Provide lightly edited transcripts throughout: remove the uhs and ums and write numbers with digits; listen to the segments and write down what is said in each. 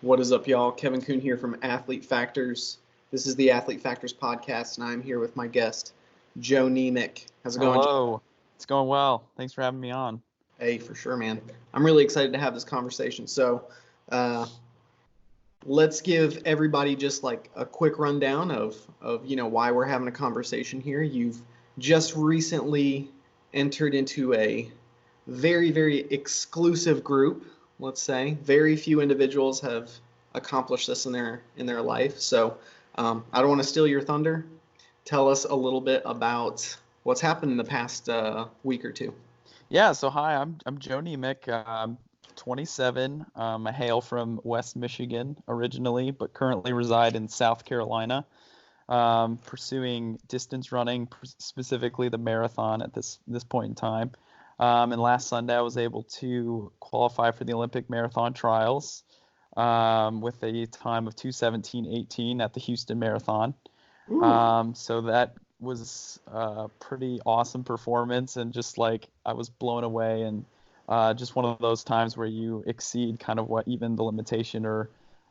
What is up, y'all? Kevin Kuhn here from Athlete Factors. This is the Athlete Factors podcast, and I'm here with my guest, Joe Niemiec. How's it going, Joe? Hello. It's going well. Thanks for having me on. Hey, for sure, man. I'm really excited to have this conversation. So, let's give everybody just like a quick rundown of why we're having a conversation here. You've just recently entered into a very, very exclusive group, let's say. Very few individuals have accomplished this in their life. So I don't want to steal your thunder. Tell us a little bit about what's happened in the past week or two. Yeah, so hi, I'm Joe Niemiec. I'm 27. I hail from West Michigan originally, but currently reside in South Carolina, pursuing distance running, specifically the marathon at this point in time. And last Sunday, I was able to qualify for the Olympic marathon trials with a time of 2:17:18 at the Houston Marathon. So that was a pretty awesome performance, and just like I was blown away, and just one of those times where you exceed kind of what even the limitation or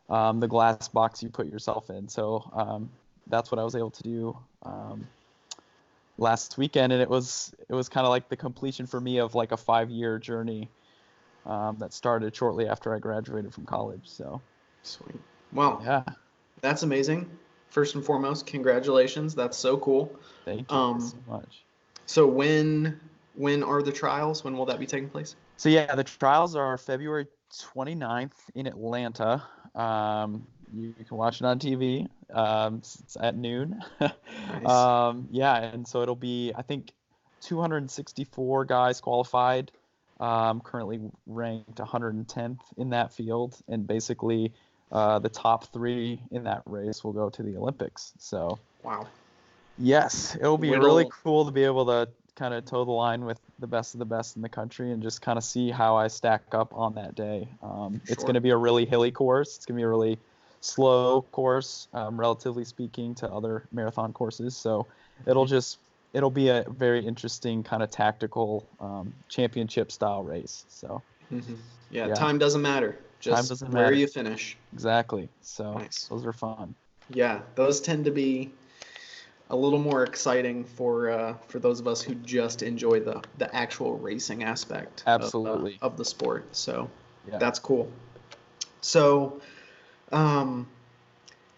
the glass box you put yourself in. So that's what I was able to do last weekend, and it was kind of like the completion for me of like a 5-year journey that started shortly after I graduated from college. So sweet. Wow. Yeah. That's amazing. First and foremost, congratulations. That's so cool. Thank you so much. So when are the trials? When will that be taking place? So yeah, the trials are February 29th in Atlanta. You can watch it on TV. It's at noon. Nice. Yeah, and so it'll be, I think, 264 guys qualified. Currently ranked 110th in that field, and basically the top 3 in that race will go to the Olympics. So wow. Yes, it'll be really cool to be able to kind of toe the line with the best of the best in the country and just kind of see how I stack up on that day. It's going to be a really hilly course. It's going to be a really slow course, relatively speaking, to other marathon courses. So it'll be a very interesting kind of tactical championship style race. So yeah, time doesn't matter. Just time doesn't where matter. you finish. Exactly. So nice. Those are fun. Yeah, those tend to be a little more exciting for those of us who just enjoy the actual racing aspect Absolutely. of the sport. So yeah. That's cool. So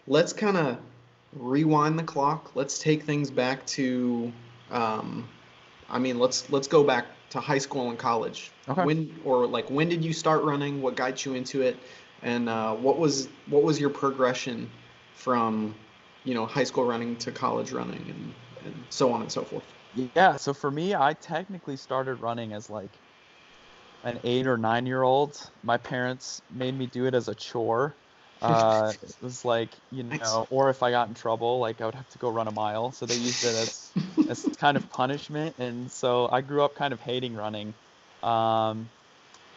let's kind of rewind the clock. Let's take things back to let's go back to high school and college. Okay. When did you start running? What got you into it? And what was your progression from high school running to college running and so on and so forth? Yeah, so for me, I technically started running as like an 8 or 9-year-old. My parents made me do it as a chore. It was like, or if I got in trouble, like I would have to go run a mile. So they used it as kind of punishment. And so I grew up kind of hating running. And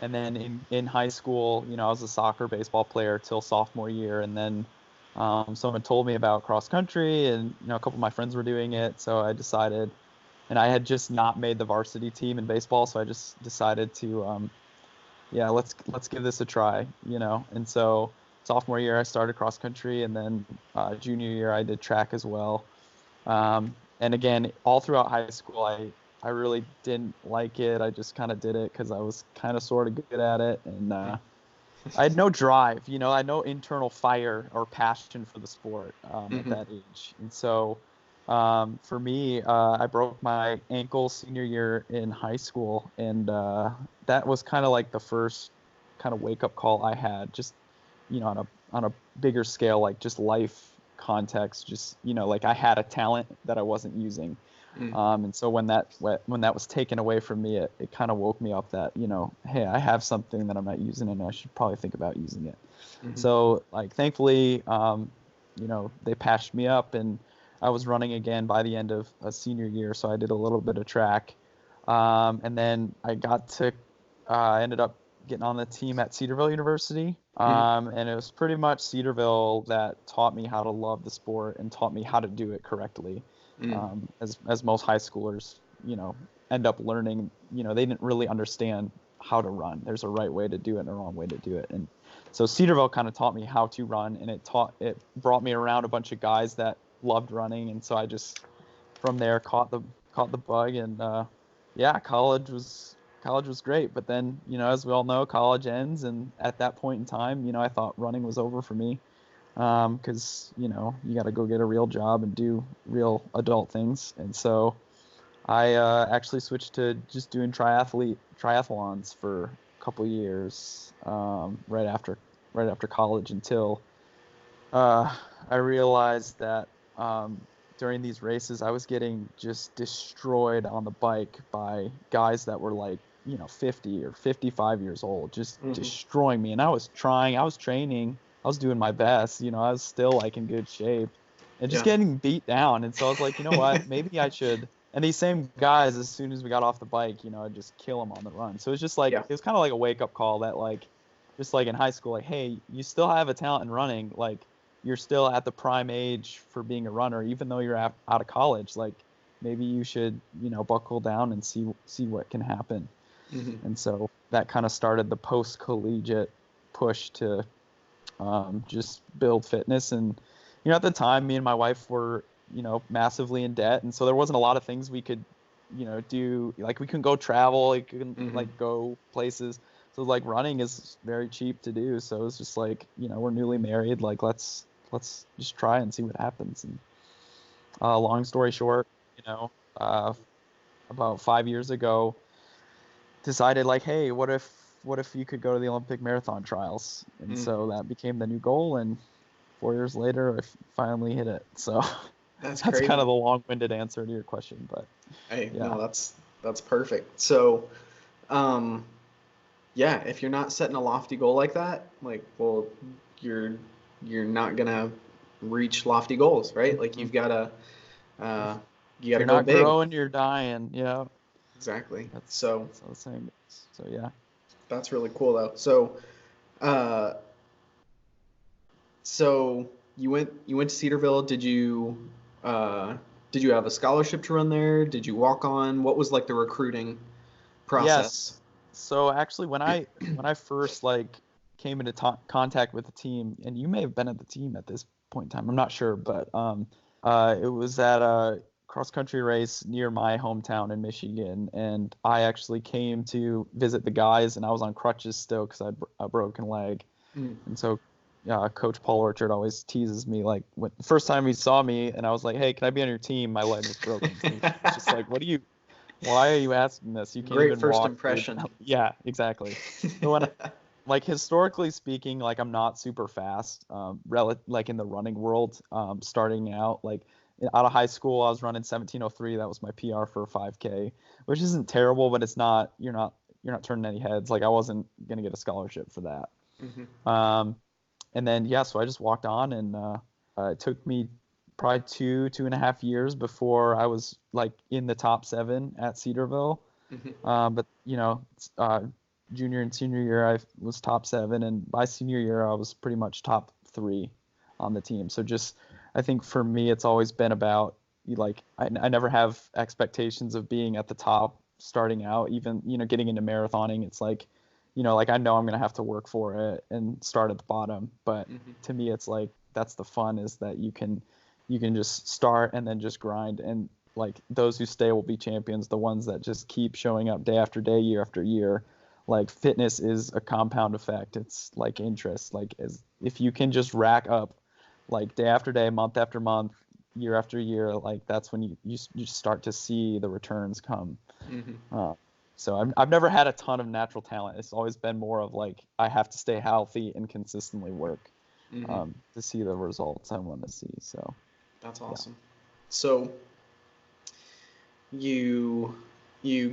then in high school, I was a soccer baseball player till sophomore year. And then someone told me about cross country, and a couple of my friends were doing it, so I decided, and I had just not made the varsity team in baseball, so I just decided to let's give this a try, and so sophomore year I started cross country, and then junior year I did track as well, and again all throughout high school I really didn't like it. I just kind of did it because I was kind of sort of good at it, and I had no drive, I had no internal fire or passion for the sport at that age. And so for me, I broke my ankle senior year in high school. And that was kind of like the first kind of wake up call I had, just, on a bigger scale, like just life context, just, like I had a talent that I wasn't using. And so when that was taken away from me, it kind of woke me up that, hey, I have something that I'm not using, and I should probably think about using it. So like, thankfully, they patched me up, and I was running again by the end of a senior year. So I did a little bit of track. And then I ended up getting on the team at Cedarville University. And it was pretty much Cedarville that taught me how to love the sport and taught me how to do it correctly. As most high schoolers, end up learning, they didn't really understand how to run. There's a right way to do it and a wrong way to do it. And so Cedarville kind of taught me how to run, and it brought me around a bunch of guys that loved running, and so I just from there caught the bug. And yeah, college was great. But then, as we all know, college ends, and at that point in time, I thought running was over for me, because you got to go get a real job and do real adult things. And so I actually switched to just doing triathlons for a couple years, right after college, until I realized that during these races I was getting just destroyed on the bike by guys that were like 50 or 55 years old, just destroying me. And I was training, I was doing my best, I was still like in good shape, and just getting beat down. And so I was like, you know what, maybe I should. And these same guys, as soon as we got off the bike, I'd just kill them on the run. So it's just like, it was kind of like a wake-up call that, like, just like in high school, like, hey, you still have a talent in running. Like, you're still at the prime age for being a runner, even though you're out of college. Like, maybe you should, buckle down and see what can happen. And so that kind of started the post-collegiate push to just build fitness. And, at the time, me and my wife were, massively in debt. And so there wasn't a lot of things we could, do. Like, we couldn't go travel, like, couldn't like go places. So like running is very cheap to do. So it's just like, we're newly married. Like, let's just try and see what happens. And long story short, about 5 years ago, decided like, hey, what if you could go to the Olympic marathon trials? And so that became the new goal. And 4 years later, I finally hit it. So that's kind of the long-winded answer to your question, but hey, no, that's perfect. So, yeah, if you're not setting a lofty goal like that, like, well, you're not gonna reach lofty goals, right? Like, you've gotta go big. You're not growing, you're dying. Yeah, exactly. That's the same. So yeah, that's really cool though. So you went to Cedarville. Did you have a scholarship to run there? Did you walk on? What was like the recruiting process? Yes. So actually, when I first like came into contact with the team, and you may have been at the team at this point in time, I'm not sure, but it was at a cross country race near my hometown in Michigan, and I actually came to visit the guys, and I was on crutches still because I had a broken leg. And so Coach Paul Orchard always teases me, like, when the first time he saw me and I was like, hey, can I be on your team? My leg was broken. So it's just like, why are you asking this? You can't Great even first walk, impression. dude. Yeah, exactly. So when like, historically speaking, like, I'm not super fast, like in the running world, starting out, like out of high school, I was running 17:03. That was my PR for a 5K, which isn't terrible, but it's not, you're not turning any heads. Like, I wasn't going to get a scholarship for that. And then, so I just walked on, and it took me probably 2.5 years before I was like in the top 7 at Cedarville. But junior and senior year, I was top 7, and by senior year, I was pretty much top 3 on the team. So just, I think for me, it's always been about, like, I never have expectations of being at the top starting out. Even, getting into marathoning, it's like, like, I know I'm going to have to work for it and start at the bottom. But to me, it's like, that's the fun, is that you can just start and then just grind. And like, those who stay will be champions. The ones that just keep showing up day after day, year after year. Like, fitness is a compound effect. It's like interest. Like, if you can just rack up, like, day after day, month after month, year after year, like, that's when you start to see the returns come. So I've never had a ton of natural talent. It's always been more of like, I have to stay healthy and consistently work to see the results I want to see. So that's awesome. Yeah. So you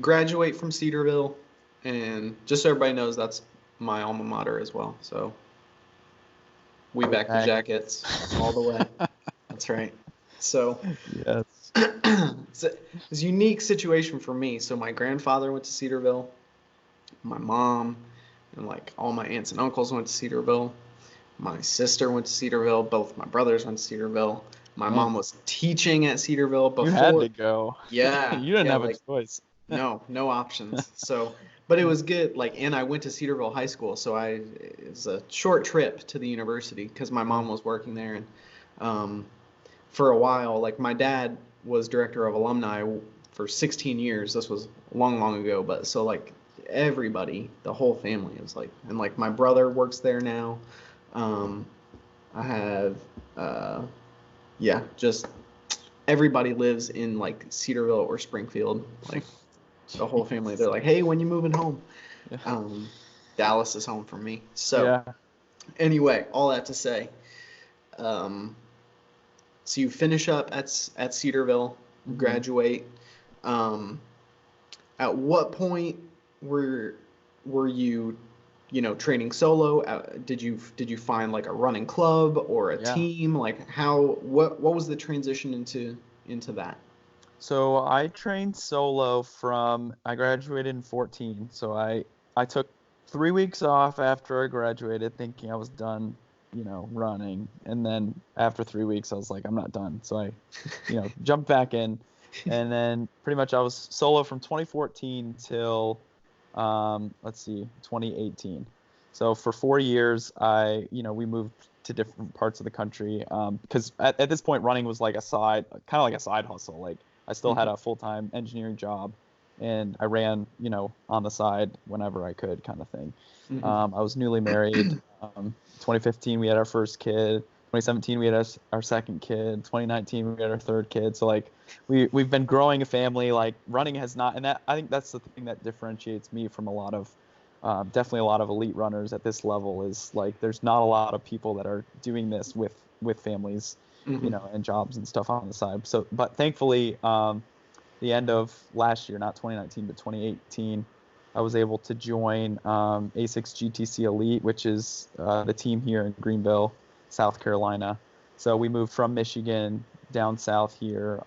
graduate from Cedarville, and just so everybody knows, that's my alma mater as well. So we back the Jackets all the way. That's right. So yes. It's a unique situation for me. So my grandfather went to Cedarville, my mom, and like all my aunts and uncles went to Cedarville. My sister went to Cedarville. Both my brothers went to Cedarville. My mom was teaching at Cedarville before. You had to go. Yeah. You didn't have a choice. No options. So But it was good. Like, and I went to Cedarville High School, so it was a short trip to the university because my mom was working there, and um, for a while, like my dad was director of alumni for 16 years. This was long, long ago, but so like everybody, the whole family is like, and like my brother works there now. Um, I have, uh, yeah, just everybody lives in like Cedarville or Springfield. Like the whole family, they're Jeez. like, hey, when you moving home? Yeah. Um, Dallas is home for me. So Yeah. anyway, all that to say, um, so you finish up at Cedarville, hmm graduate. Um, at what point were were you, training solo? Did you find like a running club or a Yeah. team? Like what was the transition into that? So I trained solo from I graduated in 14. So I took 3 weeks off after I graduated, thinking I was done, running. And then after 3 weeks, I was like, I'm not done. So I, jumped back in, and then pretty much I was solo from 2014 till, let's see, 2018. So for 4 years, we moved to different parts of the country, because at this point, running was like kind of like a side hustle. Like I still had Mhm, a full-time engineering job, and I ran, on the side whenever I could, kind of thing. mhm. I was newly married. 2015 we had our first kid. 2017 we had our second kid. 2019 we had our third kid. So like we've been growing a family. Like running has not, and that I think that's the thing that differentiates me from a lot of, definitely a lot of elite runners at this level, is like there's not a lot of people that are doing this with families, Mhm. and jobs and stuff on the side. So, but thankfully, the end of last year, not 2019, but 2018, I was able to join, ASICS GTC Elite, which is, the team here in Greenville, South Carolina. So we moved from Michigan down south here,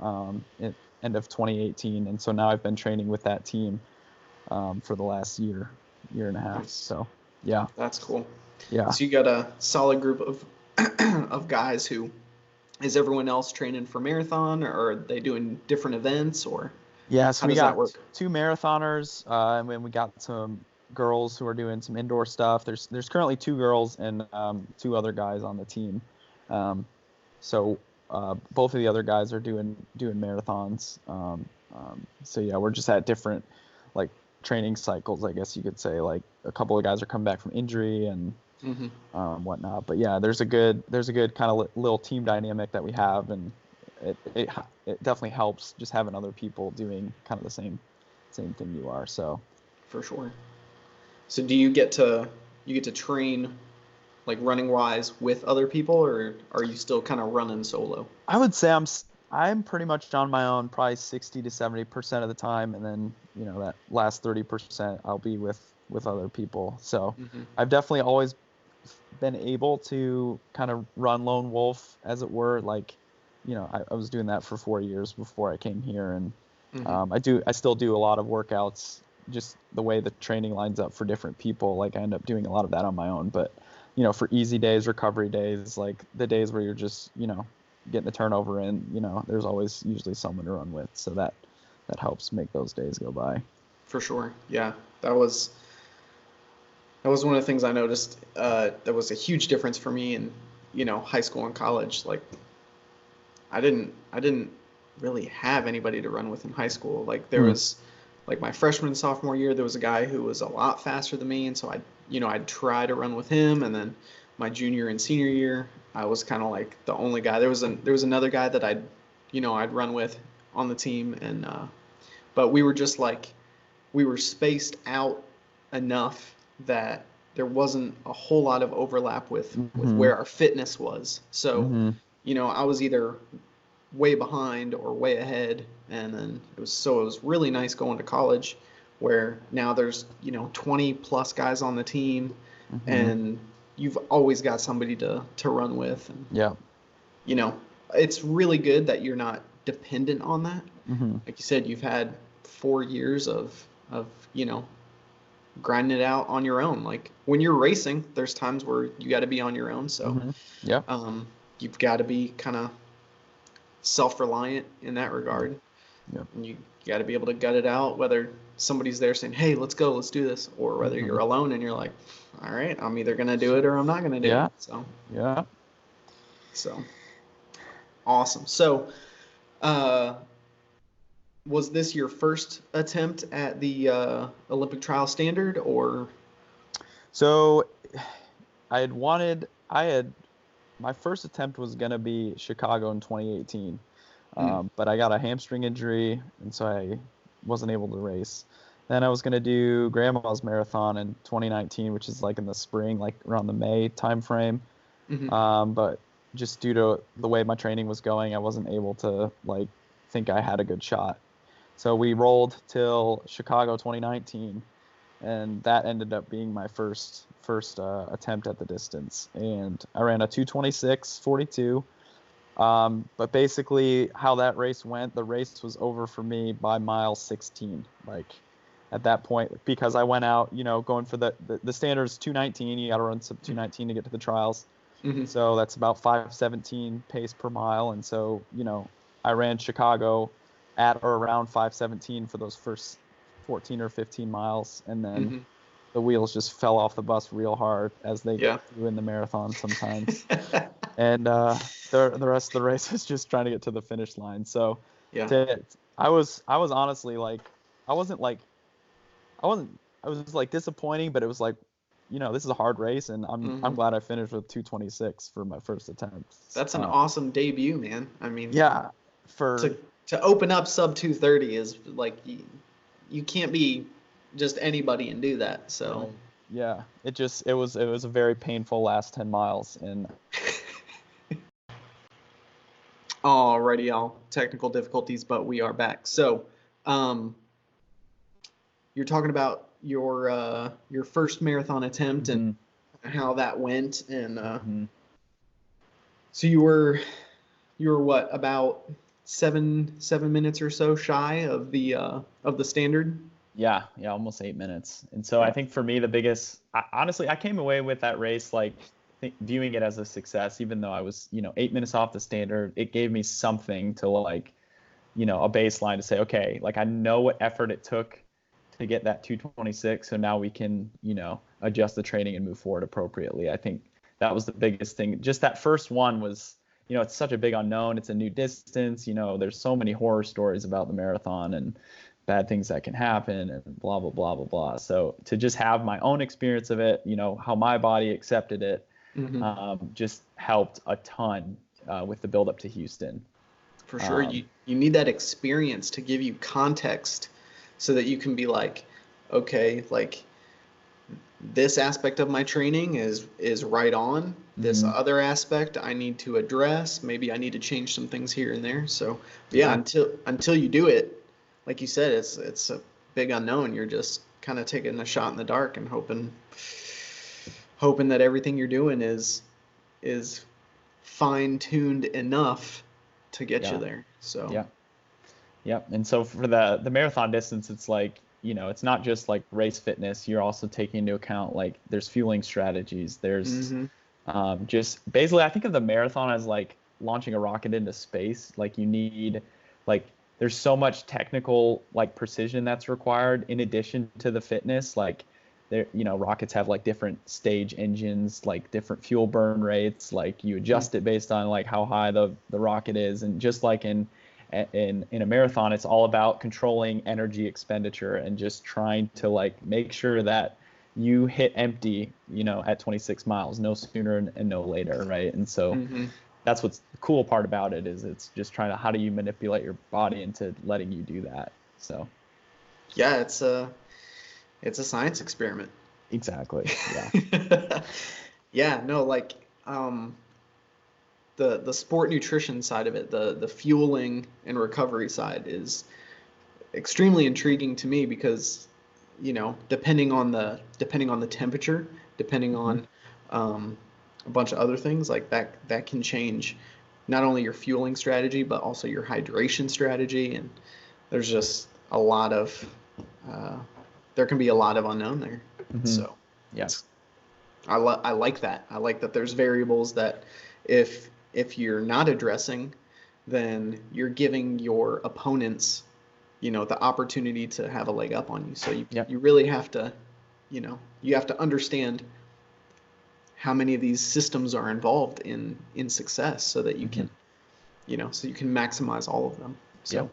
at end of 2018, and so now I've been training with that team, for the last year and a half. Nice. So yeah, That's cool. yeah. So you got a solid group of of guys who is everyone else training for marathon or are they doing different events or Yeah, how so we does that got work? two marathoners, and then we got some girls who are doing some indoor stuff. There's currently two girls and, two other guys on the team. Um, so both of the other guys are doing marathons. So yeah, we're just at different, like, training cycles, I guess you could say. Like a couple of guys are coming back from injury and, Hmm. whatnot. But yeah, there's a good kind of little team dynamic that we have, and it definitely helps just having other people doing kind of the same thing you are. So For sure. So do you get to train like running wise with other people or are you still kind of running solo? I would say I'm pretty much on my own, probably 60 to 70% of the time, and then that last 30% I'll be with other people. So Hmm. I've definitely always been able to kind of run lone wolf, as it were. Like, I was doing that for 4 years before I came here, and, Hmm. I still do a lot of workouts, just the way the training lines up for different people. Like I end up doing a lot of that on my own, but for easy days, recovery days, like the days where you're just, getting the turnover in, there's always usually someone to run with. So that helps make those days go by. For sure. Yeah. That was one of the things I noticed that was a huge difference for me in, high school and college. Like I didn't really have anybody to run with in high school. Like there Hmm. was like my freshman and sophomore year, there was a guy who was a lot faster than me, and so I'd try to run with him. And then my junior and senior year, I was kind of like the only guy. There was another guy that I'd run with on the team, and but we were just like we were spaced out enough that there wasn't a whole lot of overlap with Hmm. where our fitness was. So, Hmm. I was either way behind or way ahead, and then it was really nice going to college where now there's 20 plus guys on the team, Hmm. and you've always got somebody to run with, and Yeah. you know it's really good that you're not dependent on that. Hmm. Like you said, you've had 4 years of grinding it out on your own. Like when you're racing, there's times where you got to be on your own. So Hmm. Yeah. you've got to be kind of self-reliant in that regard. Yep. And you got to be able to gut it out, whether somebody's there saying, hey, let's go, let's do this, or whether you're alone and you're like, all right, I'm either going to do it or I'm not going to do Yeah. it. Yeah. So awesome. So, was this your first attempt at the Olympic trial standard, or? So I had my first attempt was going to be Chicago in 2018. But I got a hamstring injury, and so I wasn't able to race. Then I was going to do Grandma's Marathon in 2019, which is like in the spring, like around the May timeframe. But just due to the way my training was going, I wasn't able to like think I had a good shot. So we rolled till Chicago 2019, and that ended up being my first attempt at the distance. And I ran a 2:26:42. But basically how that race went, the race was over for me by mile 16. Like at that point, because I went out, going for the standards 2:19, you got to run some 2:19 to get to the trials. So that's about 5:17 pace per mile. And so, I ran Chicago at or around 5:17 for those first 14 or 15 miles. And then the wheels just fell off the bus real hard, as they do in the marathon sometimes. And the rest of the race is just trying to get to the finish line. So I was honestly like, I was like disappointing, but it was like, this is a hard race, and I'm glad I finished with 2:26 for my first attempt. That's an awesome debut, man. I mean, to open up sub 2:30 is like, you can't be just anybody and do that. So yeah, it was a very painful last 10 miles. And alrighty, y'all, technical difficulties, but we are back. So you're talking about your first marathon attempt and how that went, and so you were what, about seven minutes or so shy of the standard? Yeah, almost 8 minutes. And so I think for me, the biggest, honestly, I came away with that race like viewing it as a success, even though I was 8 minutes off the standard. It gave me something to like, a baseline to say, okay, like I know what effort it took to get that 2:26, so now we can adjust the training and move forward appropriately. I think that was the biggest thing. Just that first one was, it's such a big unknown. It's a new distance. There's so many horror stories about the marathon and bad things that can happen and blah blah blah blah blah. So to just have my own experience of it, how my body accepted it, just helped a ton with the build up to Houston. For sure. You need that experience to give you context, so that you can be like, okay, like this aspect of my training is right on. This other aspect I need to address. Maybe I need to change some things here and there. So until you do it, like you said, it's a big unknown. You're just kind of taking a shot in the dark and hoping that everything you're doing is fine-tuned enough to get you there. So and so for the marathon distance, it's like, it's not just like race fitness. You're also taking into account like there's fueling strategies. There's just basically, I think of the marathon as like launching a rocket into space. Like you need like, there's so much technical like precision that's required in addition to the fitness. Like there, rockets have like different stage engines, like different fuel burn rates. Like you adjust it based on like how high the rocket is. And just like in a marathon, it's all about controlling energy expenditure and just trying to like make sure that you hit empty, at 26 miles, no sooner and no later, right? And so that's what's the cool part about it, is it's just trying to, how do you manipulate your body into letting you do that? So yeah, it's a science experiment. Exactly. Yeah. Yeah, no, like the sport nutrition side of it, the fueling and recovery side is extremely intriguing to me, because depending on the temperature, depending on a bunch of other things, like that can change not only your fueling strategy but also your hydration strategy, and there's just a lot of there can be a lot of unknown there. So yes, I like that. I like that there's variables that if you're not addressing, then you're giving your opponents the opportunity to have a leg up on you. So Yep. you really have to, you have to understand how many of these systems are involved in success so that you Mm-hmm. can, so you can maximize all of them. Yep. So,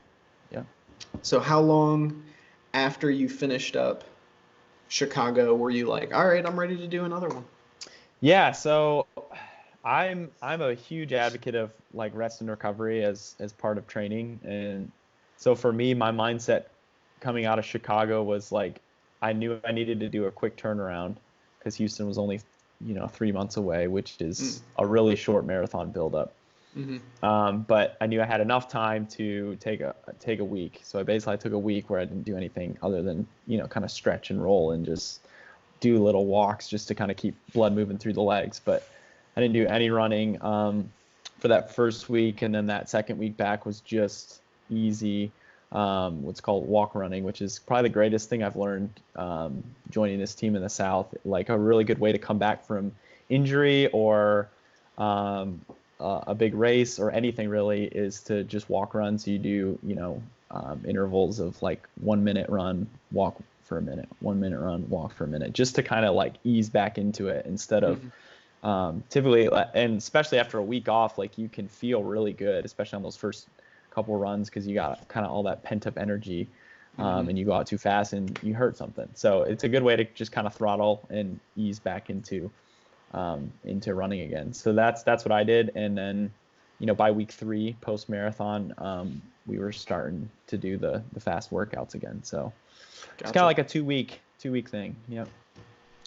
Yep. so how long after you finished up Chicago were you like, all right, I'm ready to do another one? Yeah, so I'm a huge advocate of like rest and recovery as part of training. And so for me, my mindset coming out of Chicago was like I knew I needed to do a quick turnaround because Houston was only, 3 months away, which Mm, is a really short marathon buildup. mm-hmm, But I knew I had enough time to take a week. So I basically took a week where I didn't do anything other than, kind of stretch and roll and just do little walks just to kind of keep blood moving through the legs. But I didn't do any running for that first week, and then that second week back was just easy. What's called walk running, which is probably the greatest thing I've learned joining this team in the South. Like a really good way to come back from injury or um, a big race or anything really is to just walk run. So you do, intervals of like 1 minute run, walk for a minute, 1 minute run, walk for a minute, just to kind of like ease back into it instead of mm-hmm, typically, and especially after a week off, like you can feel really good, especially on those first couple runs because you got kind of all that pent up energy. mm-hmm. And you go out too fast and you hurt something. So it's a good way to just kind of throttle and ease back into running again. So that's what I did. And then, by week 3 post marathon, we were starting to do the fast workouts again. So it's kind of Gotcha. like a two week thing. Yep.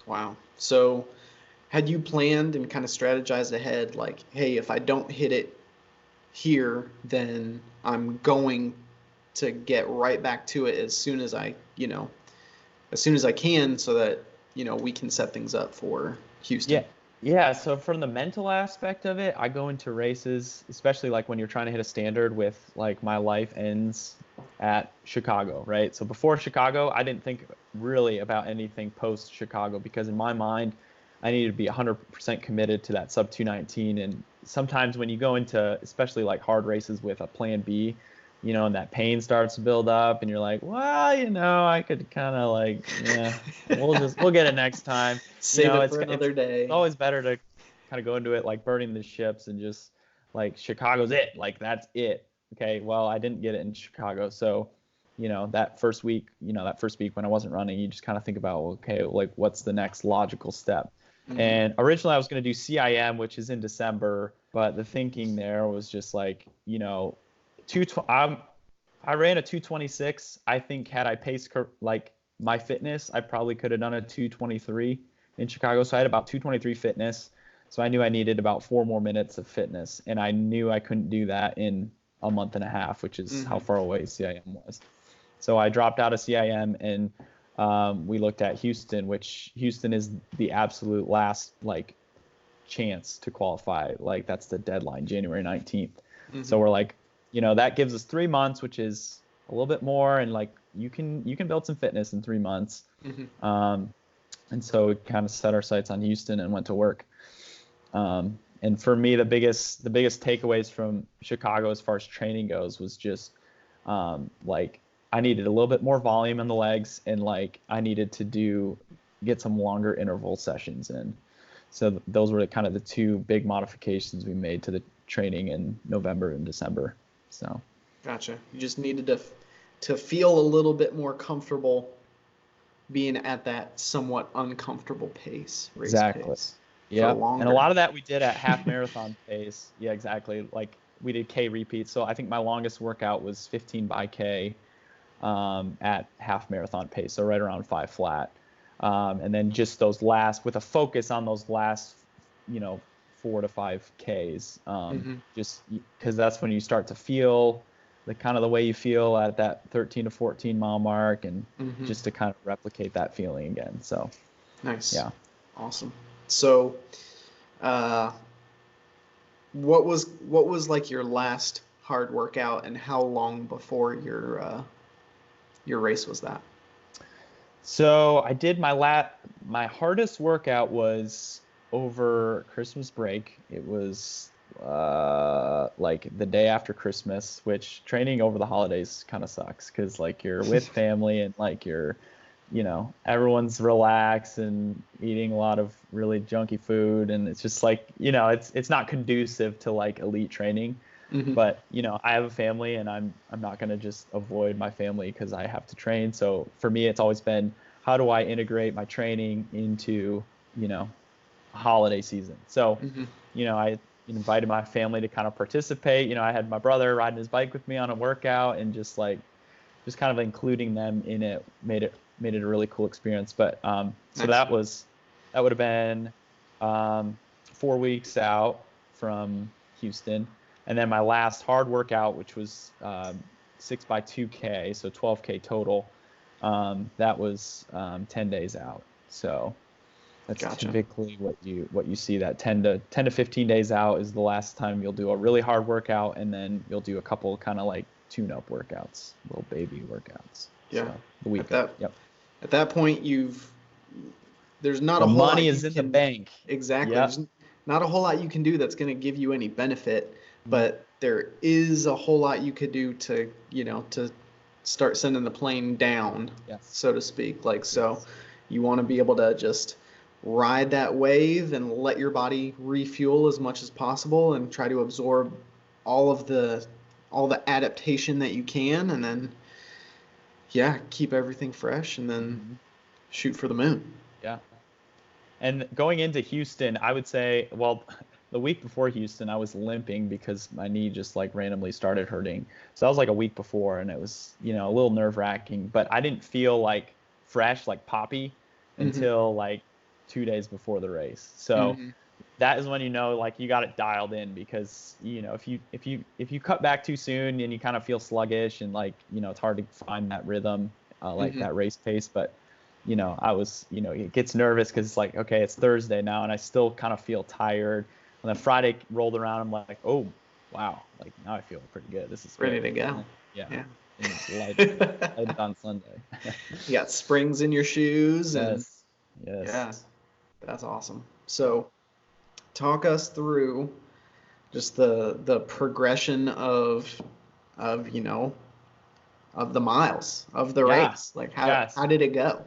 Wow. So had you planned and kind of strategized ahead, like, hey, if I don't hit it here, then I'm going to get right back to it as soon as as soon as I can so that, we can set things up for Houston. Yeah. Yeah. So from the mental aspect of it, I go into races, especially like when you're trying to hit a standard with like my life ends at Chicago, right? So before Chicago, I didn't think really about anything post Chicago because in my mind, I needed to be 100% committed to that sub 219. And sometimes when you go into especially like hard races with a plan B, and that pain starts to build up and you're like, well, I could kind of like, yeah, we'll get it next time. Save it for It's another day. always better to kind of go into it like burning the ships and just like Chicago's it, like that's it. Okay, well, I didn't get it in Chicago, so that first week when I wasn't running, you just kind of think about, okay, like what's the next logical step? Mm-hmm. And originally I was going to do CIM, which is in December, but the thinking there was just like, two. I ran a 226. I think had I paced like my fitness, I probably could have done a 223 in Chicago. So I had about 223 fitness. So I knew I needed about 4 more minutes of fitness, and I knew I couldn't do that in a month and a half, which is how Mm-hmm. far away CIM was. So I dropped out of CIM and we looked at Houston, which Houston is the absolute last like chance to qualify. Like that's the deadline, January 19th. So Mm-hmm. we're like, that gives us 3 months, which is a little bit more, and like you can build some fitness in 3 months. Mm-hmm. Um, and so we kind of set our sights on Houston and went to work. And for me, the biggest takeaways from Chicago as far as training goes was just like I needed a little bit more volume in the legs, and like I needed to get some longer interval sessions in. So those were kind of the two big modifications we made to the training in November and December. So Gotcha. You just needed to feel a little bit more comfortable being at that somewhat uncomfortable race exactly. pace for Yeah. And a longer. lot of that we did at half marathon pace. Yeah, exactly. Like we did K repeats. So I think my longest workout was 15 by K at half marathon pace. So right around 5 flat. And then just those last, with a focus on those last, 4 to 5 Ks, Mm-hmm. just because that's when you start to feel the kind of the way you feel at that 13 to 14 mile mark, and Mm-hmm. just to kind of replicate that feeling again. So Nice. yeah. Awesome. So, uh, what was like your last hard workout, and how long before your race was that? So I did my hardest workout was over Christmas break. It was like the day after Christmas, which training over the holidays kind of sucks because like you're with family and like you're, everyone's relaxed and eating a lot of really junky food, and it's just like, it's not conducive to like elite training. Mm-hmm. But I have a family, and I'm not gonna just avoid my family because I have to train. So for me, it's always been, how do I integrate my training into holiday season? So Mm-hmm. I invited my family to kind of participate. I had my brother riding his bike with me on a workout, and just kind of including them in it made it a really cool experience. But so Nice. that would have been 4 weeks out from Houston. And then my last hard workout, which was 6x2K, so 12K total, that was 10 days out. So that's Gotcha. typically what you see, that 10 to 15 days out is the last time you'll do a really hard workout, and then you'll do a couple kind of like tune-up workouts, little baby workouts. Yeah. So the week. Yep. At that point, there's not The a whole lot money you is in the can bank. exactly. Yep. There's not a whole lot you can do that's going to give you any benefit, Mhm. but there is a whole lot you could do to to start sending the plane down, Yes. so to speak. Like, so Yes. you want to be able to just ride that wave and let your body refuel as much as possible and try to absorb all the adaptation that you can, and then keep everything fresh, and then Mhm. shoot for the moon. Yeah. And going into Houston, I would say, well, the week before Houston, I was limping because my knee just like randomly started hurting. So that was like a week before, and it was, a little nerve-wracking, but I didn't feel like fresh, like poppy, Mm-hmm. until like 2 days before the race. So Mm-hmm. that is when like you got it dialed in, because if you cut back too soon and you kind of feel sluggish, and like it's hard to find that rhythm, like Mm-hmm. that race pace. But I was, it gets nervous because it's like, okay, it's Thursday now, and I still kind of feel tired. And then Friday rolled around, I'm like, oh wow, like now I feel pretty good. This is Ready good. to go. And yeah, Yeah. and lighted on Sunday. You got springs in your shoes, and Yes, yes. yeah, that's awesome. So talk us through just the progression of of the miles of the Yeah, race. Like, yes. how did it go?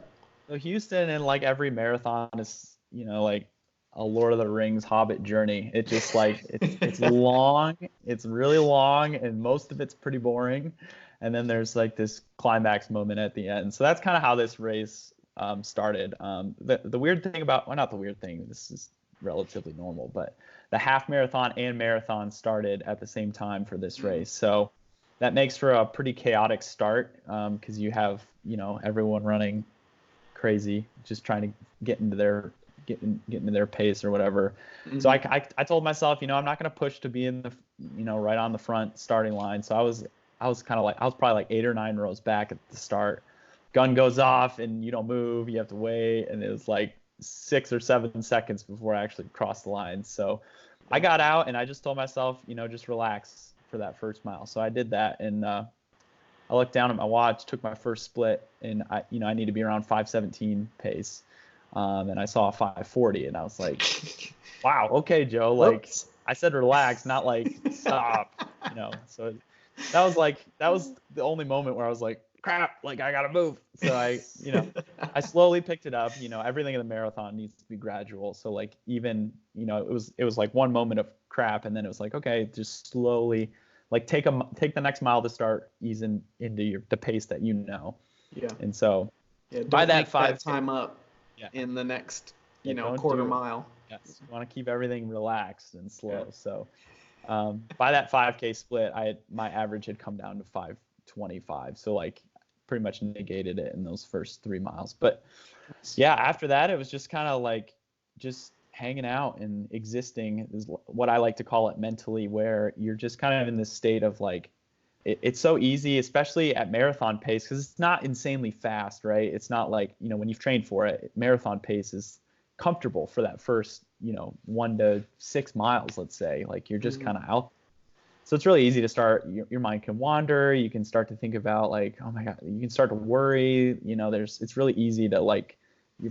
So Houston, and like every marathon, is like a Lord of the Rings Hobbit journey. It just like it's long, it's really long, and most of it's pretty boring. And then there's like this climax moment at the end. So that's kind of how this race started. The weird thing about, well, not the weird thing, this is relatively normal, but the half marathon and marathon started at the same time for this race. So that makes for a pretty chaotic start, because you have everyone running crazy, just trying to get into their pace or whatever. So Mm-hmm. I told myself, I'm not going to push to be in the right on the front starting line. So I was kind of like, I was probably like 8 or 9 rows back at the start. Gun goes off and you don't move, you have to wait, and it was like 6 or 7 seconds before I actually crossed the line. So I got out, and I just told myself, just relax for that first mile. So I did that, and I looked down at my watch, took my first split, and I need to be around 5:17 pace. And I saw a 5:40, and I was like, wow, okay, Joe, like Whoops. I said, relax, not like stop, So that was the only moment where I was like, crap, like I gotta move. So I slowly picked it up. Everything in the marathon needs to be gradual. So like, even, it was like one moment of crap, and then it was like, okay, just slowly, like take the next mile to start easing into the pace that Yeah. And so Yeah. by Don't that make that 5, time up yeah, in the next, yeah, don't quarter do it. mile. Yes, you want to keep everything relaxed and Yeah. slow. So by that 5K split, my average had come down to 5:25. So like pretty much negated it in those first 3 miles. But yeah, after that, it was just kind of like just hanging out and existing, is what I like to call it mentally, where you're just kind of in this state of like, it's so easy, especially at marathon pace, because it's not insanely fast, right? It's not like, when you've trained for it, marathon pace is comfortable for that first, 1 to 6 miles, let's say. Like you're just Mm-hmm. kind of out. So it's really easy to start, your mind can wander. You can start to think about like, oh my God, you can start to worry. It's really easy to like,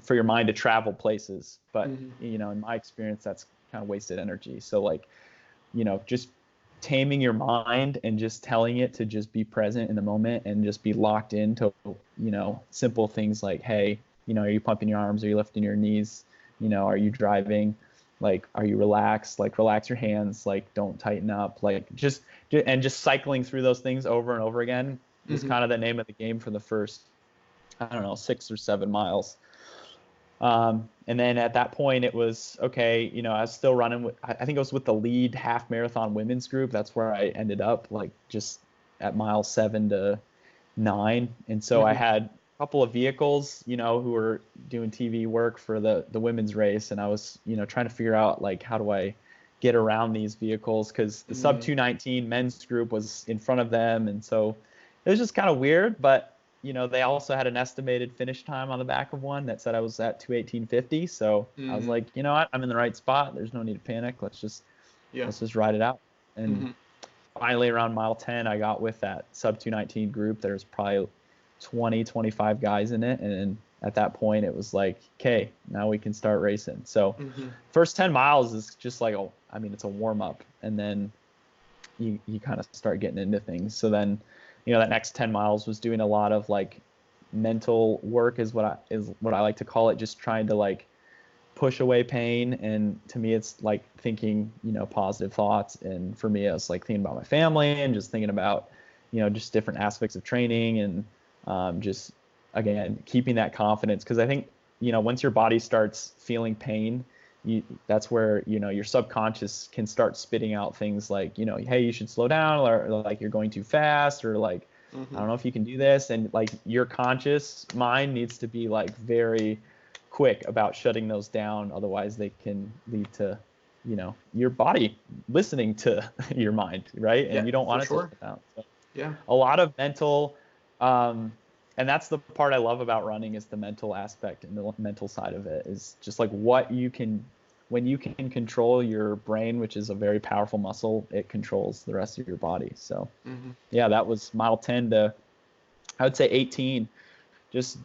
for your mind to travel places. But, Mm-hmm. in my experience, that's kind of wasted energy. So like, just taming your mind and just telling it to just be present in the moment and just be locked into, simple things like, hey, are you pumping your arms? Are you lifting your knees? Are you driving? Like, are you relaxed? Like, relax your hands. Like, don't tighten up. Like, just cycling through those things over and over again is kind of the name of the game for the first, I don't know, 6 or 7 miles. And then at that point it was okay, I was still running with, I think it was with the lead half marathon women's group. That's where I ended up, like just at mile 7 to 9. And so I had a couple of vehicles, who were doing TV work for the women's race. And I was, trying to figure out like, how do I get around these vehicles? Cause the sub 219 men's group was in front of them. And so it was just kind of weird, but they also had an estimated finish time on the back of one that said I was at 2:18:50. So I was like, you know what? I'm in the right spot. There's no need to panic. Let's just ride it out. And finally around mile 10, I got with that sub 219 group. There's probably 20, 25 guys in it. And at that point it was like, okay, now we can start racing. So first 10 miles is just like, it's a warm up. And then you kind of start getting into things. So then, that next 10 miles was doing a lot of like mental work is what I like to call it, just trying to like push away pain. And to me, it's like thinking, positive thoughts. And for me, I was like thinking about my family and just thinking about, just different aspects of training and just, again, keeping that confidence. Because I think, once your body starts feeling pain, that's where, your subconscious can start spitting out things like, hey, you should slow down, or like you're going too fast, or like, I don't know if you can do this. And like your conscious mind needs to be like very quick about shutting those down. Otherwise they can lead to, your body listening to your mind. Right. And you don't want it to shut down. So a lot of mental, and that's the part I love about running, is the mental aspect, and the mental side of it is just like when you can control your brain, which is a very powerful muscle, it controls the rest of your body. So that was mile 10 to, I would say 18, just,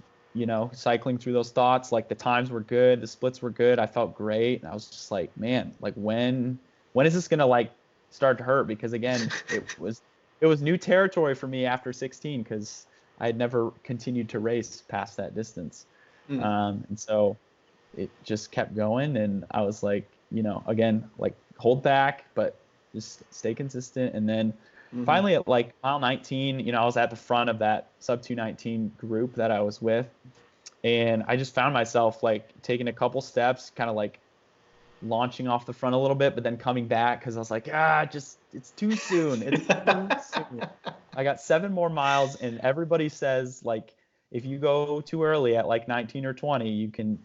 cycling through those thoughts. Like the times were good. The splits were good. I felt great. And I was just like, man, like when is this going to like start to hurt? Because again, it was new territory for me after 16, because I had never continued to race past that distance. And so it just kept going. And I was like, again, like hold back, but just stay consistent. And then finally at like mile 19, I was at the front of that sub 219 group that I was with. And I just found myself like taking a couple steps, kind of like launching off the front a little bit, but then coming back because I was like, it's too soon. It's too soon. I got 7 more miles, and everybody says like, if you go too early at like 19 or 20, you can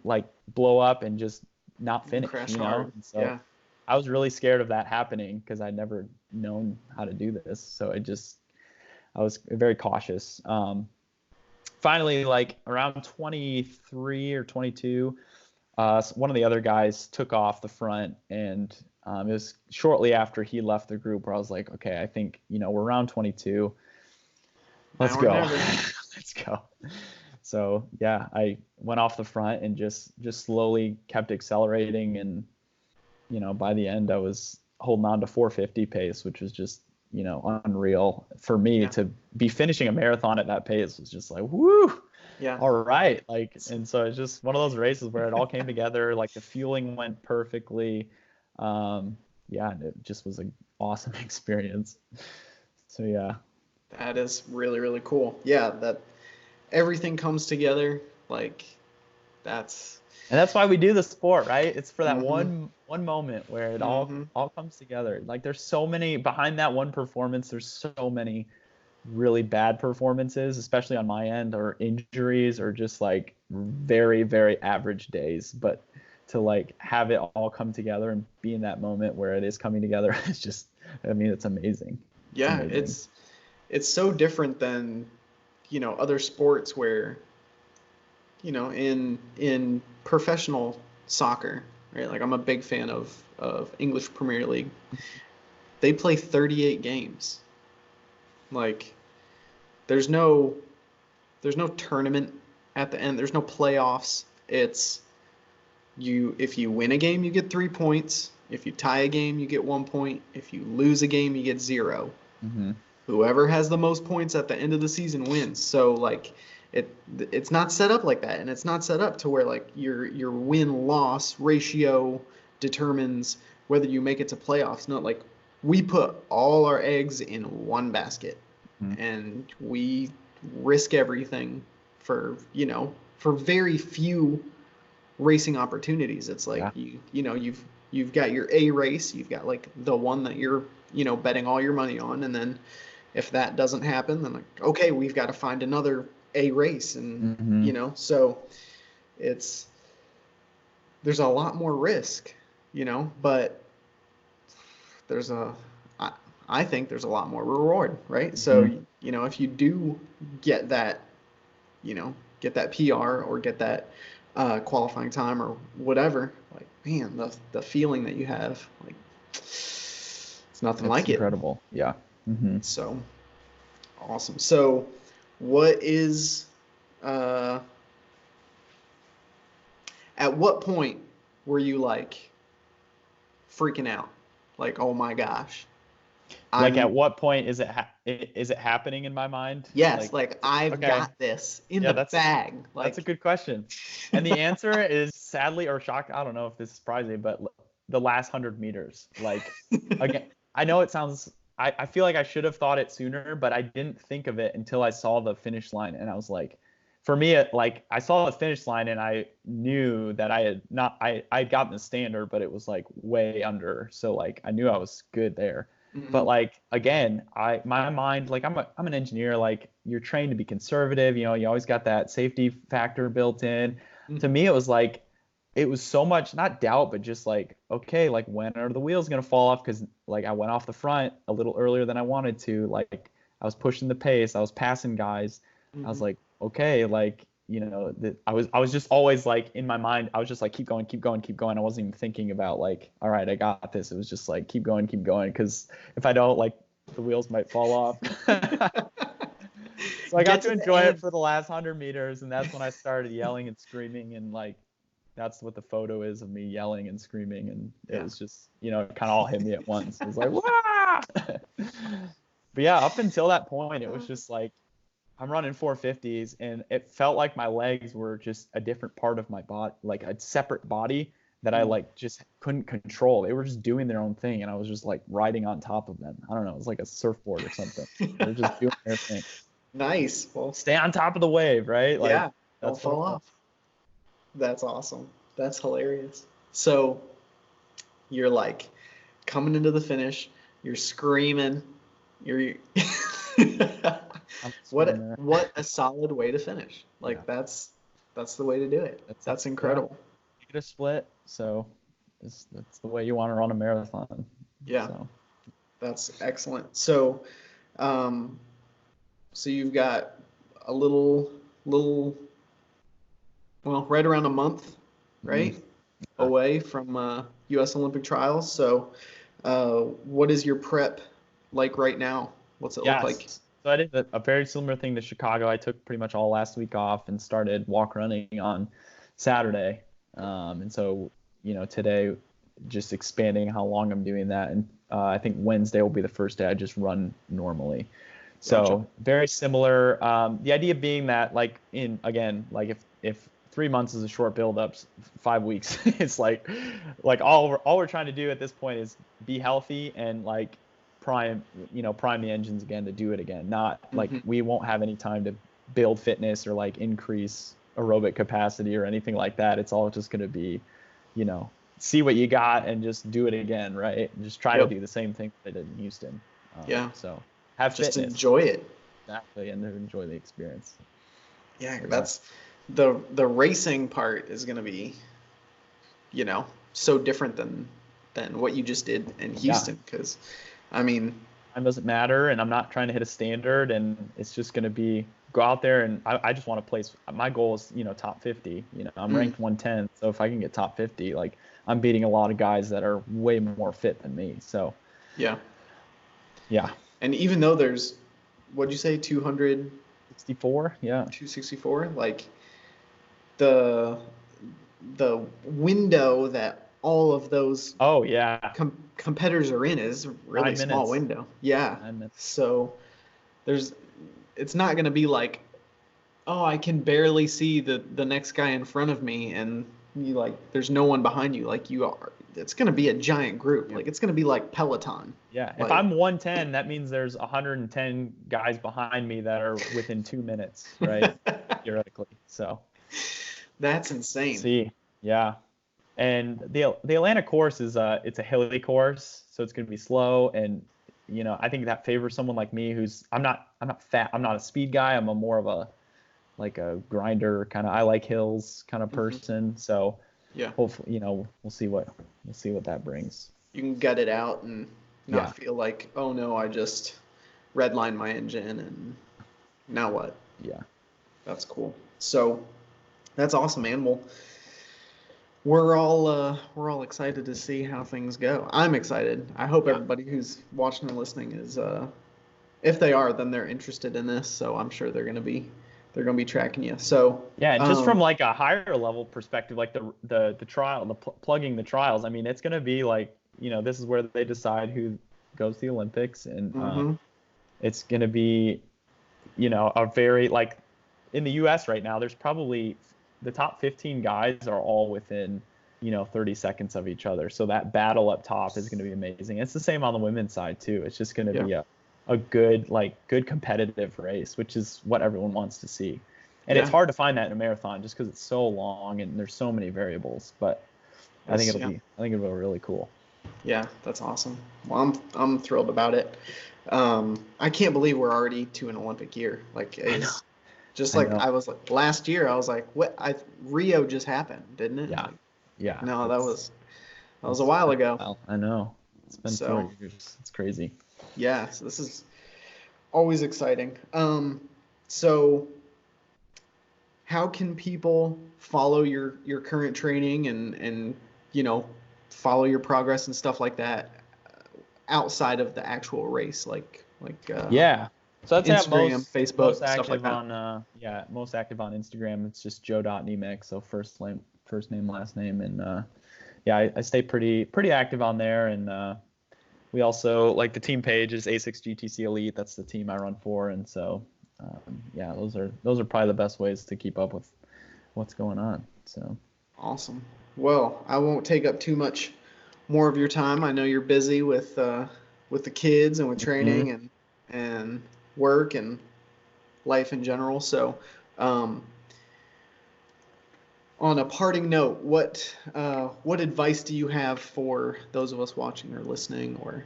like blow up and just not finish, crash hard. And so I was really scared of that happening because I'd never known how to do this. So I was very cautious. Finally, like around 23 or 22, one of the other guys took off the front, and it was shortly after he left the group where I was like, okay, I think, we're around 22. Let's go. Let's go. So yeah, I went off the front and just slowly kept accelerating. And, by the end I was holding on to 450 pace, which was just, unreal for me to be finishing a marathon at that pace. Was just like, woo. Yeah. All right. Like, and so it's just one of those races where it all came together. Like the fueling went perfectly. And it just was an awesome experience. So yeah. That is really, really cool. Yeah, that everything comes together. Like that's why we do the sport, right? It's for that one moment where it all comes together. Like there's so many behind that one performance. There's so many really bad performances, especially on my end, or injuries, or just like very, very average days. But to like have it all come together and be in that moment where it is coming together, it's just, it's amazing. Yeah, it's so different than, other sports where, in professional soccer, right? Like I'm a big fan of English Premier League. They play 38 games. Like there's no tournament at the end. There's no playoffs. It's if you win a game, you get 3 points. If you tie a game, you get 1 point. If you lose a game, you get 0. Mm-hmm. Whoever has the most points at the end of the season wins. So like it's not set up like that, and it's not set up to where like your win-loss ratio determines whether you make it to playoffs. Not like we put all our eggs in one basket, and we risk everything for for very few racing opportunities. It's like you've got your A race, you've got like the one that you're betting all your money on, and then if that doesn't happen, then like okay, we've got to find another A race, and so there's a lot more risk, but there's I think there's a lot more reward, right? So if you do get that get that PR or get that qualifying time or whatever, like man, the feeling that you have, like it's nothing like it. Incredible. Yeah. Mm-hmm. So awesome. So what is at what point were you like freaking out? Like, oh my gosh. Like at what point is it happening in my mind? Yes, like I've got this in the bag. Like, that's a good question. And the answer is sadly or shocked. I don't know if this is surprising, but the last 100 meters. Like again, I know it sounds I feel like I should have thought it sooner, but I didn't think of it until I saw the finish line, and I was like, for me, I saw the finish line and I knew that I'd gotten the standard, but it was like way under. So like I knew I was good there. Mm-hmm. But like again, my mind, like I'm an engineer, like you're trained to be conservative, you always got that safety factor built in. Mm-hmm. To me, it was like it was so much not doubt, but just like, okay, like when are the wheels gonna fall off? Because like I went off the front a little earlier than I wanted to. Like I was pushing the pace, I was passing guys. Mm-hmm. I was like, okay, like I was just always like in my mind, I was just like keep going. I wasn't even thinking about like, all right, I got this. It was just like keep going, because if I don't, like the wheels might fall off. So I got to enjoy it for the last 100 meters, and that's when I started yelling and screaming, and like that's what the photo is of me yelling and screaming, and it was just it kind of all hit me at once. It was like wah! But yeah, up until that point, it was just like I'm running 450s, and it felt like my legs were just a different part of my body, like a separate body that I like just couldn't control. They were just doing their own thing, and I was just like riding on top of them. I don't know, it was like a surfboard or something. They were just doing their thing. Nice. Well, stay on top of the wave, right? Like, yeah, don't fall off. That's awesome. That's hilarious. So you're like coming into the finish, you're screaming, you're what a solid way to finish. Like that's the way to do it. That's incredible. You get a split, so that's the way you want to run a marathon. Yeah. So. That's excellent. So so you've got a little well, right around a month, right? Mm-hmm. Away from US Olympic trials. So what is your prep like right now? What's it look like? So I did a very similar thing to Chicago. I took pretty much all last week off and started walk running on Saturday. And so, today just expanding how long I'm doing that. And I think Wednesday will be the first day I just run normally. So gotcha. Very similar. The idea being that if 3 months is a short build-up, 5 weeks, it's like all we're trying to do at this point is be healthy and like prime the engines again to do it again. Not like we won't have any time to build fitness or like increase aerobic capacity or anything like that. It's all just going to be, see what you got and just do it again, right? And just try to do the same thing that I did in Houston. So have just fitness. Enjoy it. Exactly, and enjoy the experience. Yeah, that's the racing part is going to be, so different than what you just did in Houston because. I mean, time doesn't matter, and I'm not trying to hit a standard, and it's just going to be go out there, and I just want to place. My goal is, top 50. I'm ranked 110, so if I can get top 50, like I'm beating a lot of guys that are way more fit than me. So, yeah. And even though there's, what'd you say, 264? Yeah, 264. Like the window that all of those Oh yeah, competitors are in is a really 9 minutes. small window. Yeah. 9 minutes. So there's it's not going to be like, oh, I can barely see the next guy in front of me, and you like there's no one behind you. Like you are, it's going to be a giant group. Like it's going to be like Peloton. Yeah, if Like I'm 110, that means there's 110 guys behind me that are within 2 minutes, right? Theoretically. So that's insane. see, yeah. And the Atlanta course is it's a hilly course, so it's going to be slow. And I think that favors someone like me who's I'm not fat, I'm not a speed guy. I'm a more of a like a grinder kind of. I like hills kind of person. So Yeah. hopefully, we'll see what that brings. You can gut it out and not feel like, oh no, I just redlined my engine and now what? Yeah. That's cool. So that's awesome, man. Well, we're all excited to see how things go. I'm excited. I hope everybody who's watching and listening is if they are, then they're interested in this. So I'm sure they're gonna be tracking you. So yeah, and just from like a higher level perspective, like the trial, plugging the trials. I mean, it's gonna be like this is where they decide who goes to the Olympics, and it's gonna be a very like in the U.S. right now. There's probably the top 15 guys are all within 30 seconds of each other. So that battle up top is going to be amazing. It's the same on the women's side too. It's just going to be a good competitive race, which is what everyone wants to see. And it's hard to find that in a marathon just because it's so long and there's so many variables. But I think it'll be really cool. Yeah, that's awesome. Well, I'm thrilled about it. I can't believe we're already to an Olympic year. Like it's just like I was like last year. I was like, what? Rio just happened, didn't it? Yeah. Like, yeah. No, that was a while ago. I know. It's been 4 years. It's crazy. Yeah, so this is always exciting. So how can people follow your current training and follow your progress and stuff like that outside of the actual race, like so that's Instagram, Facebook, stuff like that. Most active on Instagram. It's just Joe.Niemiec, so first name, last name, and I stay pretty active on there. And we also like the team page is A6GTC Elite. That's the team I run for, and so those are probably the best ways to keep up with what's going on. So awesome. Well, I won't take up too much more of your time. I know you're busy with the kids and with training and work and life in general. So, on a parting note, what advice do you have for those of us watching or listening? Or,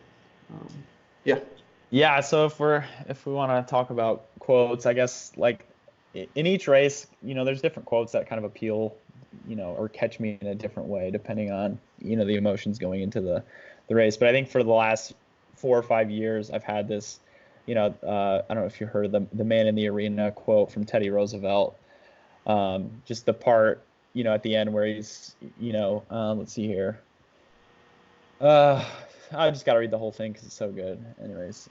So if we want to talk about quotes, I guess like in each race, there's different quotes that kind of appeal, or catch me in a different way depending on the emotions going into the race. But I think for the last 4 or 5 years, I've had this, I don't know if you heard the man in the arena quote from Teddy Roosevelt. Just the part, at the end where he's, let's see here. I just got to read the whole thing because it's so good. Anyways,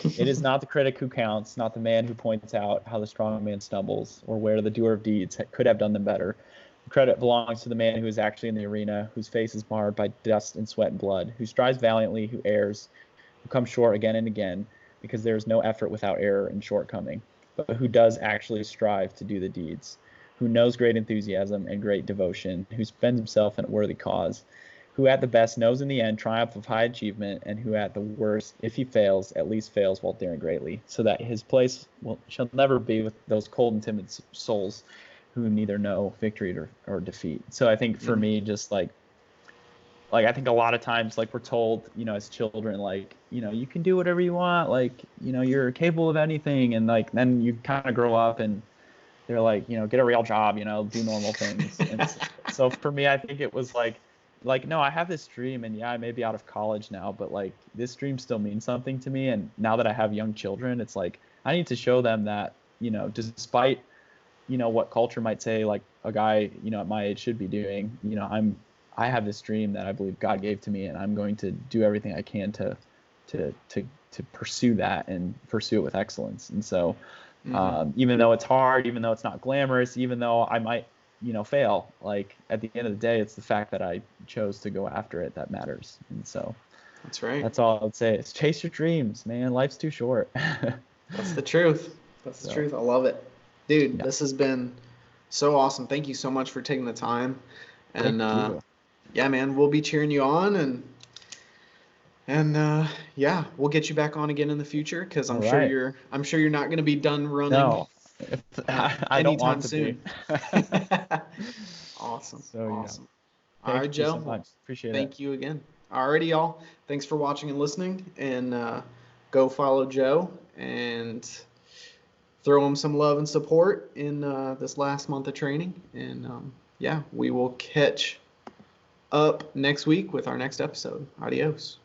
it is not the critic who counts, not the man who points out how the strong man stumbles or where the doer of deeds could have done them better. The credit belongs to the man who is actually in the arena, whose face is marred by dust and sweat and blood, who strives valiantly, who errs, who comes short again and again, because there is no effort without error and shortcoming, but who does actually strive to do the deeds, who knows great enthusiasm and great devotion, who spends himself in a worthy cause, who at the best knows in the end triumph of high achievement, and who at the worst, if he fails, at least fails while daring greatly, so that his place shall never be with those cold and timid souls who neither know victory or defeat. So I think for me, just like I think a lot of times, like we're told, as children, like, you can do whatever you want, like, you're capable of anything. And like, then you kind of grow up and they're like, get a real job, do normal things. And so for me, I think it was like, no, I have this dream and I may be out of college now, but like this dream still means something to me. And now that I have young children, it's like, I need to show them that, despite, what culture might say, like a guy, at my age should be doing, I have this dream that I believe God gave to me, and I'm going to do everything I can to pursue that and pursue it with excellence. And so, even though it's hard, even though it's not glamorous, even though I might fail. Like at the end of the day, it's the fact that I chose to go after it that matters. And so That's right. that's all I would say is chase your dreams, man. Life's too short. That's the truth. That's the truth. I love it. Dude, Yeah. this has been so awesome. Thank you so much for taking the time. And Thank you. yeah, man, we'll be cheering you on, and yeah, we'll get you back on again in the future because All right. I'm sure you're not going to be done running No, I don't anytime want to soon. be. Awesome. So yeah. Awesome. All Thank right, you Joe. so Well, much. Appreciate it. thank you again. Alrighty, y'all. Thanks for watching and listening. And go follow Joe and throw him some love and support in this last month of training. And yeah, we will catch up next week with our next episode. Adios.